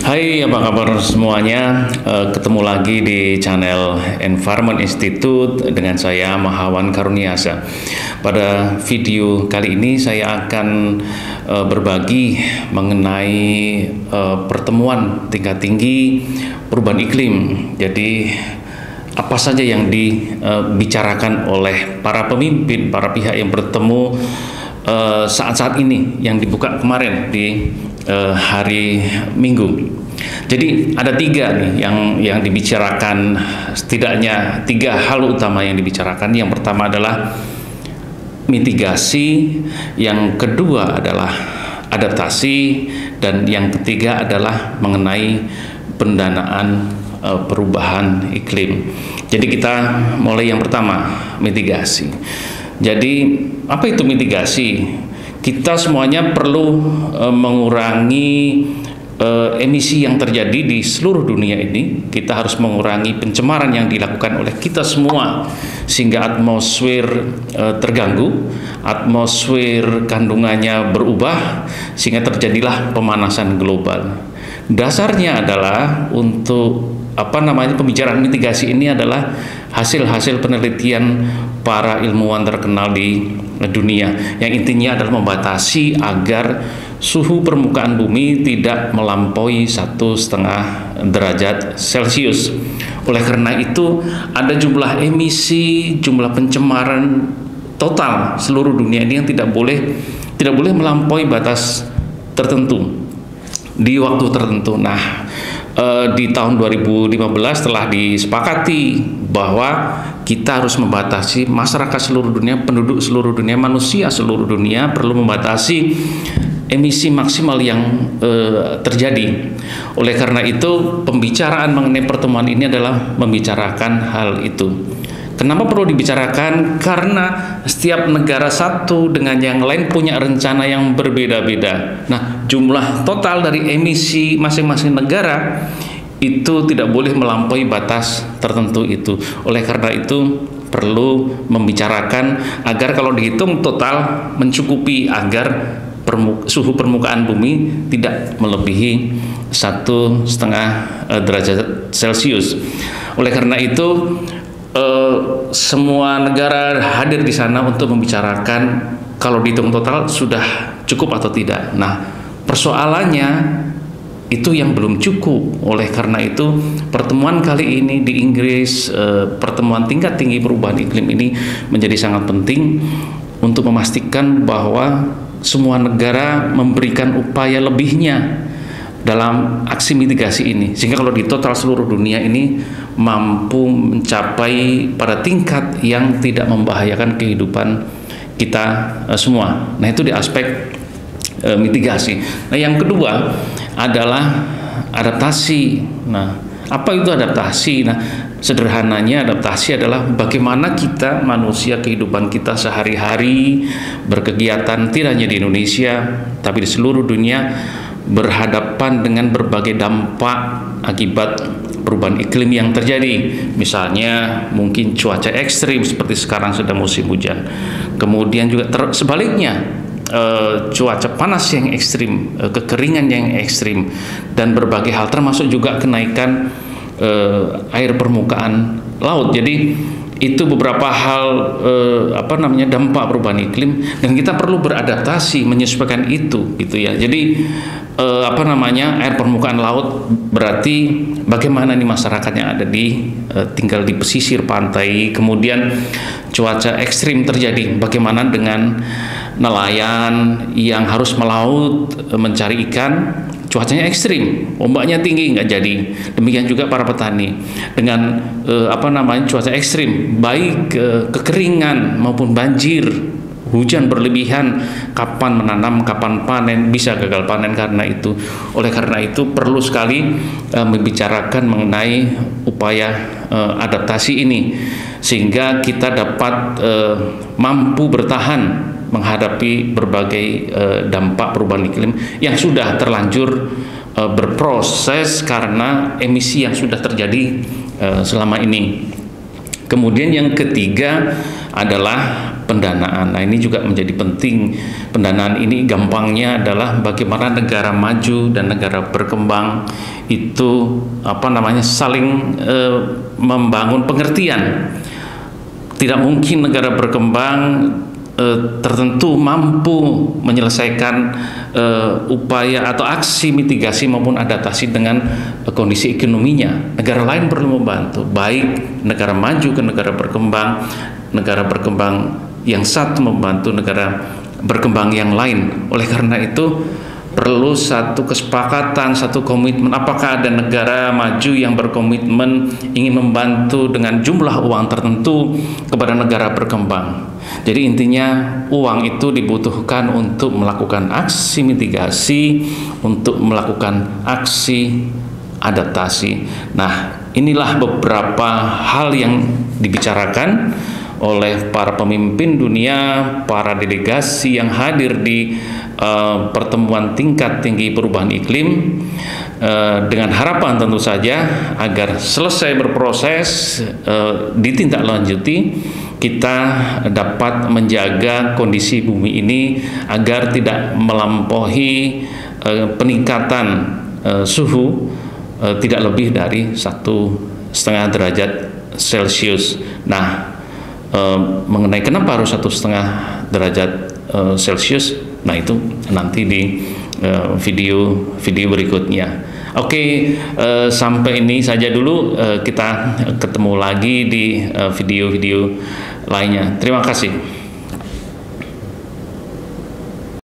Hai, apa kabar semuanya? Ketemu lagi di channel Environment Institute dengan saya Mahawan Karuniasa. Pada video kali ini saya akan berbagi mengenai pertemuan tingkat tinggi perubahan iklim. Jadi apa saja yang dibicarakan oleh para pemimpin, para pihak yang bertemu saat-saat ini yang dibuka kemarin di hari Minggu. Jadi ada tiga nih yang dibicarakan, setidaknya tiga hal utama yang dibicarakan. Yang pertama adalah mitigasi, yang kedua adalah adaptasi, dan yang ketiga adalah mengenai pendanaan perubahan iklim. Jadi kita mulai yang pertama, mitigasi. Jadi apa itu mitigasi? Kita semuanya perlu mengurangi emisi yang terjadi di seluruh dunia ini. Kita harus mengurangi pencemaran yang dilakukan oleh kita semua sehingga atmosfer terganggu, atmosfer kandungannya berubah sehingga terjadilah pemanasan global. Dasarnya adalah untuk pembicaraan mitigasi ini adalah hasil-hasil penelitian para ilmuwan terkenal di dunia, yang intinya adalah membatasi agar suhu permukaan bumi tidak melampaui 1,5 derajat Celcius. Oleh karena itu, ada jumlah emisi, jumlah pencemaran total seluruh dunia ini yang tidak boleh melampaui batas tertentu di waktu tertentu. Nah, di tahun 2015 telah disepakati bahwa kita harus membatasi, masyarakat seluruh dunia, penduduk seluruh dunia, manusia seluruh dunia perlu membatasi emisi maksimal yang terjadi. Oleh karena itu, pembicaraan mengenai pertemuan ini adalah membicarakan hal itu. Kenapa perlu dibicarakan? Karena setiap negara satu dengan yang lain punya rencana yang berbeda-beda. Nah, jumlah total dari emisi masing-masing negara itu tidak boleh melampaui batas tertentu itu. Oleh karena itu, perlu membicarakan agar kalau dihitung total mencukupi agar suhu permukaan bumi tidak melebihi 1,5 derajat Celcius. Oleh karena itu, semua negara hadir di sana untuk membicarakan kalau dihitung total sudah cukup atau tidak. Nah, persoalannya itu yang belum cukup. Oleh karena itu, pertemuan kali ini di Inggris, pertemuan tingkat tinggi perubahan iklim ini menjadi sangat penting untuk memastikan bahwa semua negara memberikan upaya lebihnya dalam aksi mitigasi ini, sehingga kalau di total seluruh dunia ini mampu mencapai pada tingkat yang tidak membahayakan kehidupan kita semua. Nah, itu di aspek mitigasi. Nah, yang kedua adalah adaptasi. Nah, apa itu adaptasi? Nah, sederhananya adaptasi adalah bagaimana kita manusia, kehidupan kita sehari-hari berkegiatan tidak hanya di Indonesia tapi di seluruh dunia, berhadapan dengan berbagai dampak akibat perubahan iklim yang terjadi. Misalnya mungkin cuaca ekstrim seperti sekarang sedang musim hujan. Kemudian juga sebaliknya, cuaca panas yang ekstrim, kekeringan yang ekstrim, dan berbagai hal termasuk juga kenaikan air permukaan laut. Jadi itu beberapa hal dampak perubahan iklim, dan kita perlu beradaptasi menyesuaikan itu gitu ya. Jadi air permukaan laut berarti bagaimana nih masyarakat yang ada tinggal di pesisir pantai, kemudian cuaca ekstrim terjadi, bagaimana dengan nelayan yang harus melaut mencari ikan, cuacanya ekstrim, ombaknya tinggi nggak jadi. Demikian juga para petani dengan cuaca ekstrim, baik kekeringan maupun banjir, hujan berlebihan, kapan menanam, kapan panen, bisa gagal panen karena itu. Oleh karena itu perlu sekali membicarakan mengenai upaya adaptasi ini sehingga kita dapat mampu bertahan menghadapi berbagai dampak perubahan iklim yang sudah terlanjur berproses karena emisi yang sudah terjadi selama ini. Kemudian yang ketiga adalah pendanaan. Nah, ini juga menjadi penting. Pendanaan ini gampangnya adalah bagaimana negara maju dan negara berkembang itu saling membangun pengertian. Tidak mungkin negara berkembang tertentu mampu menyelesaikan upaya atau aksi mitigasi maupun adaptasi dengan kondisi ekonominya. Negara lain perlu membantu, baik negara maju ke negara berkembang yang satu membantu negara berkembang yang lain. Oleh karena itu perlu satu kesepakatan, satu komitmen. Apakah ada negara maju yang berkomitmen ingin membantu dengan jumlah uang tertentu kepada negara berkembang? Jadi intinya uang itu dibutuhkan untuk melakukan aksi mitigasi, untuk melakukan aksi adaptasi. Nah, inilah beberapa hal yang dibicarakan oleh para pemimpin dunia, para delegasi yang hadir di pertemuan tingkat tinggi perubahan iklim, dengan harapan tentu saja agar selesai berproses, ditindaklanjuti, kita dapat menjaga kondisi bumi ini agar tidak melampaui peningkatan suhu tidak lebih dari 1,5 derajat Celcius. Nah, mengenai kenapa harus 1,5 derajat Celcius, nah itu nanti di video berikutnya. Oke, sampai ini saja dulu. Kita ketemu lagi di video-video lainnya. Terima kasih.